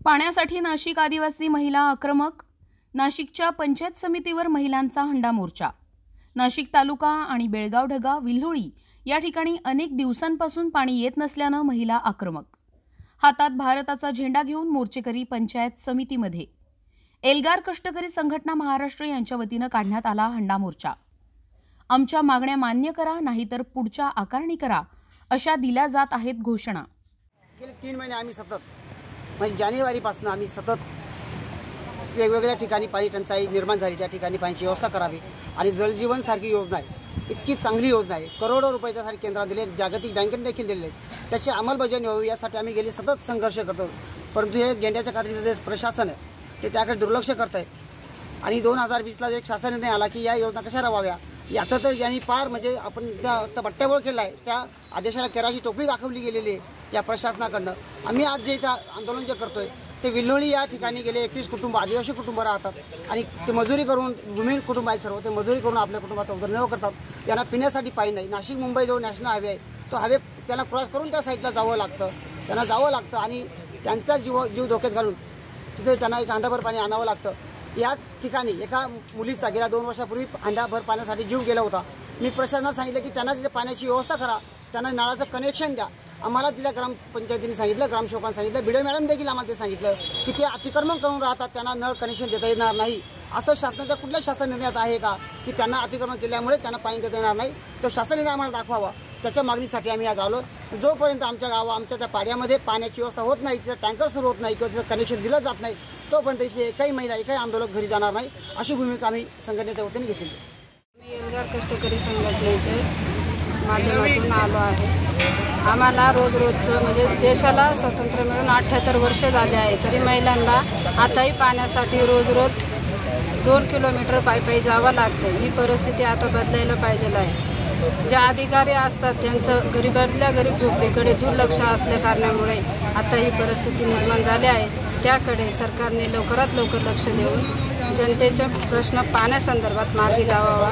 पाण्यासाठी नाशिक आदिवासी महिला आक्रमक। नाशिकच्या पंचायत समितीवर महिलांचा हंडा मोर्चा। नाशिक तालुका आणि बेळगाव ढगा विल्होळी या ठिकाणी अनेक दिवसांपासून पाणी येत नसल्याने महिला आक्रमक। हातात भारताचा झेंडा घेऊन मोर्चेकरी पंचायत समितीमध्ये। एल्गार कष्टकरी संघटना महाराष्ट्र यांच्या वतीने काढण्यात आला हंडा मोर्चा। आमच्या मागण्या मान्य करा नाहीतर पुढच्या आकारणी करा अशा दिल्या जात आहेत घोषणा। गेले 3 महिने आम्ही सतत म्हणजे जानेवारीपासून आम्ही सतत वेगवेगळ्या ठिकाणी पाणी टंचाई निर्माण झाली, त्या ठिकाणी पाण्याची व्यवस्था करावी आणि जलजीवन सारखी योजना आहे, इतकी चांगली योजना आहे, करोडो रुपये त्यासाठी केंद्रात दिले, जागतिक बँकेने देखील दिलेले आहेत। त्याची अंमलबजावणी व्हावी यासाठी आम्ही गेली सतत संघर्ष करतो, परंतु हे गेंड्याच्या कात्रीचं जे प्रशासन आहे ते त्याकडे दुर्लक्ष करत आहे। आणि 2020ला एक शासन निर्णय आला की या योजना कशा राबवाव्या याचं तर यांनी पार म्हणजे आपण त्या बट्ट्याबोळ केला आहे। त्या आदेशाला केराची टोपली दाखवली गेलेली आहे या प्रशासनाकडनं। आम्ही आज जे इथं आंदोलन जे करतोय ते विल्होळी या ठिकाणी गेले 31 कुटुंब आदिवासी कुटुंब राहतात आणि ते मजुरी करून भूमिहीन कुटुंब आहेत, सर्व ते मजुरी करून आपल्या कुटुंबाचा उदरनिर्वाह करतात। यांना पिण्यासाठी पाणी नाही। नाशिक मुंबई जो नॅशनल हायवे आहे तो हायवे त्याला क्रॉस करून त्या साईडला जावं लागतं, त्यांना जावं लागतं आणि त्यांचा जीव धोक्यात घालून तिथे त्यांना एक हांडाभर पाणी आणावं लागतं। या ठिकाणी एका मुलीचा गेल्या 2 वर्षापूर्वी हांडाभर पाण्यासाठी जीव गेला होता। मी प्रशासनाला सांगितलं की त्यांना तिथे पाण्याची व्यवस्था करा, त्यांना नळाचं कनेक्शन द्या। आम्हाला तिथल्या ग्रामपंचायतीने सांगितलं, ग्रामसेवकांनी सांगितलं, बीडीओ मॅडम देखील आम्हाला ते सांगितलं की ते अतिक्रमण करून राहतात, त्यांना नळ कनेक्शन देता येणार नाही। असं शासनाच्या कुठल्या शासन निर्णयात आहे का की त्यांना अतिक्रमण केल्यामुळे त्यांना पाणी देता येणार नाही? तो शासन निर्णय आम्हाला दाखवावा, त्याच्या मागणीसाठी आम्ही आज आलो। जोपर्यंत आमच्या आमच्या त्या पाड्यामध्ये पाण्याची व्यवस्था होत नाही, तिथं टँकर सुरू होत नाही किंवा तिथं कनेक्शन दिलं जात नाही, तोपर्यंत इथले एकही महिला एकही आंदोलक घरी जाणार नाही, अशी भूमिका आम्ही संघटनेच्या वतीने घेतली। मी एल्गार कष्टकरी संघटनेचे माध्यमातून आलो आहे। आम्हाला रोजचं म्हणजे देशाला स्वातंत्र्य मिळून 78 वर्ष झाले आहे, तरी महिलांना आताही पाण्यासाठी रोज 2 किलोमीटर पायी जावं लागतं। ही परिस्थिती आता बदलायला पाहिजे आहे। जे अधिकारी असतात त्यांचं गरीबातल्या गरीब झोपडीकडे दुर्लक्ष असल्या कारणामुळे आता ही परिस्थिती निर्माण झाली आहे। त्याकडे सरकारने लवकरात लवकर लक्ष देऊन जनतेचे प्रश्न पाण्यासंदर्भात मार्गी लावावा।